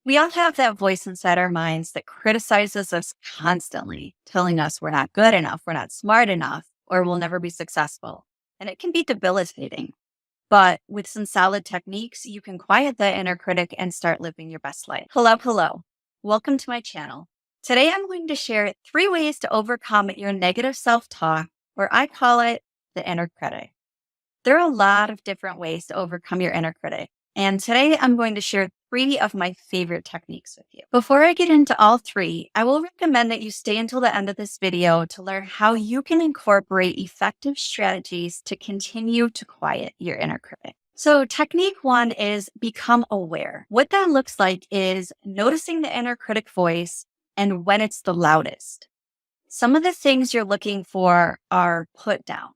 We all have that voice inside our minds that criticizes us constantly, telling us we're not good enough, we're not smart enough, or we'll never be successful. And it can be debilitating. But with some solid techniques, you can quiet that inner critic and start living your best life. Hello, hello. Welcome to my channel. Today, I'm going to share 3 ways to overcome your negative self talk, or I call it the inner critic. There are a lot of different ways to overcome your inner critic. And today I'm going to share 3 of my favorite techniques with you. Before I get into all 3, I will recommend that you stay until the end of this video to learn how you can incorporate effective strategies to continue to quiet your inner critic. So technique 1 is become aware. What that looks like is noticing the inner critic voice and when it's the loudest. Some of the things you're looking for are put down.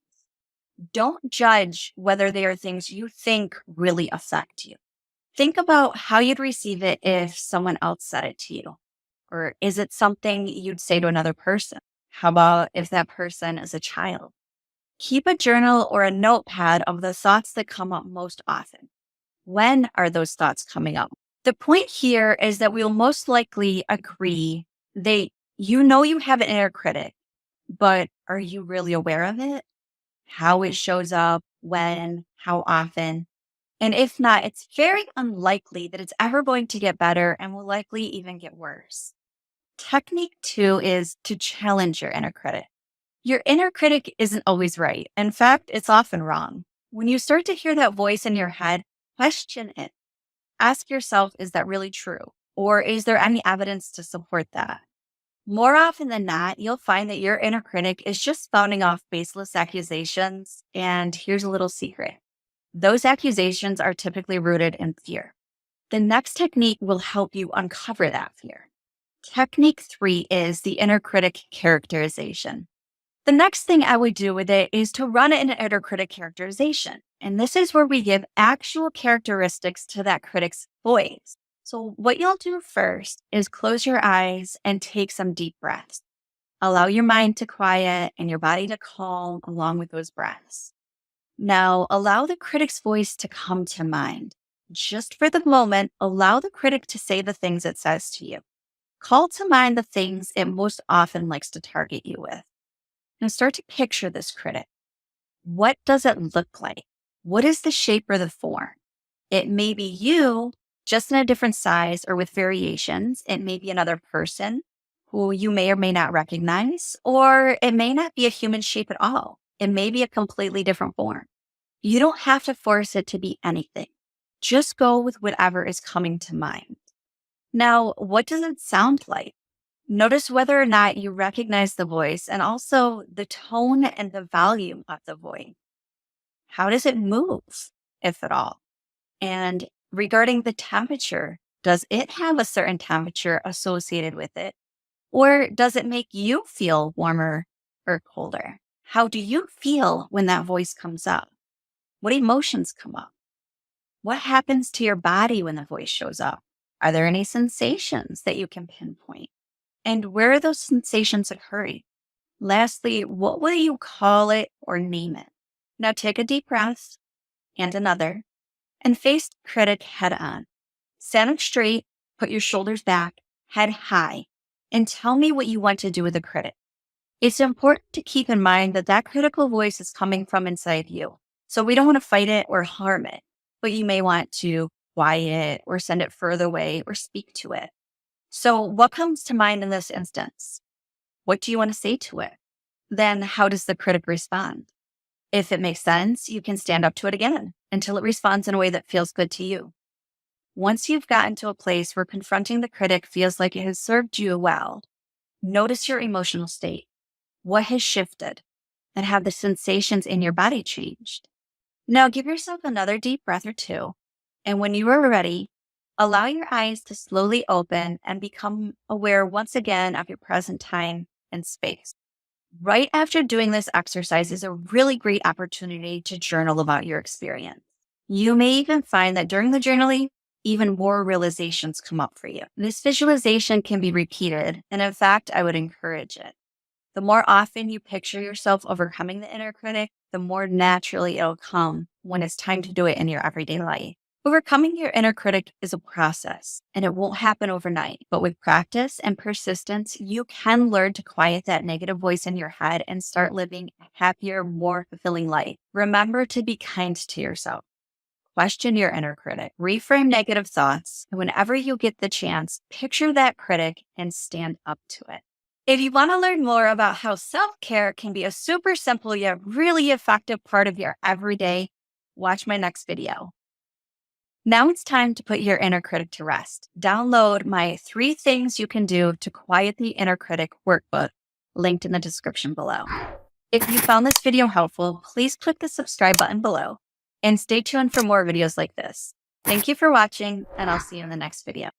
Don't judge whether they are things you think really affect you. Think about how you'd receive it if someone else said it to you. Or is it something you'd say to another person? How about if that person is a child? Keep a journal or a notepad of the thoughts that come up most often. When are those thoughts coming up? The point here is that we'll most likely agree that you know you have an inner critic, but are you really aware of it? How it shows up, when, how often. And if not, it's very unlikely that it's ever going to get better and will likely even get worse. Technique 2 is to challenge your inner critic. Your inner critic isn't always right. In fact, it's often wrong. When you start to hear that voice in your head, question it. Ask yourself, is that really true? Or is there any evidence to support that? More often than not, you'll find that your inner critic is just spouting off baseless accusations. And here's a little secret. Those accusations are typically rooted in fear. The next technique will help you uncover that fear. Technique 3 is the inner critic characterization. The next thing I would do with it is to run an inner critic characterization. And this is where we give actual characteristics to that critic's voice. So what you'll do first is close your eyes and take some deep breaths. Allow your mind to quiet and your body to calm along with those breaths. Now, allow the critic's voice to come to mind. Just for the moment, allow the critic to say the things it says to you. Call to mind the things it most often likes to target you with. Now start to picture this critic. What does it look like? What is the shape or the form? It may be you, just in a different size or with variations. It may be another person who you may or may not recognize, or it may not be a human shape at all. It may be a completely different form. You don't have to force it to be anything. Just go with whatever is coming to mind. Now, what does it sound like? Notice whether or not you recognize the voice and also the tone and the volume of the voice. How does it move, if at all? And regarding the temperature, does it have a certain temperature associated with it? Or does it make you feel warmer or colder? How do you feel when that voice comes up? What emotions come up? What happens to your body when the voice shows up? Are there any sensations that you can pinpoint? And where are those sensations occurring? Lastly, what will you call it or name it? Now take a deep breath and another and face the critic head on. Stand up straight, put your shoulders back, head high, and tell me what you want to do with the critic. It's important to keep in mind that that critical voice is coming from inside you. So we don't want to fight it or harm it, but you may want to quiet or send it further away or speak to it. So what comes to mind in this instance? What do you want to say to it? Then how does the critic respond? If it makes sense, you can stand up to it again until it responds in a way that feels good to you. Once you've gotten to a place where confronting the critic feels like it has served you well, notice your emotional state. What has shifted? And have the sensations in your body changed? Now give yourself another deep breath or 2. And when you are ready, allow your eyes to slowly open and become aware once again of your present time and space. Right after doing this exercise is a really great opportunity to journal about your experience. You may even find that during the journaling, even more realizations come up for you. This visualization can be repeated, and in fact, I would encourage it. The more often you picture yourself overcoming the inner critic, the more naturally it'll come when it's time to do it in your everyday life. Overcoming your inner critic is a process and it won't happen overnight. But with practice and persistence, you can learn to quiet that negative voice in your head and start living a happier, more fulfilling life. Remember to be kind to yourself. Question your inner critic, reframe negative thoughts, and whenever you get the chance, picture that critic and stand up to it. If you want to learn more about how self-care can be a super simple yet really effective part of your everyday, watch my next video. Now it's time to put your inner critic to rest. Download my 3 things you can do to quiet the inner critic workbook, linked in the description below. If you found this video helpful, please click the subscribe button below and stay tuned for more videos like this. Thank you for watching, and I'll see you in the next video.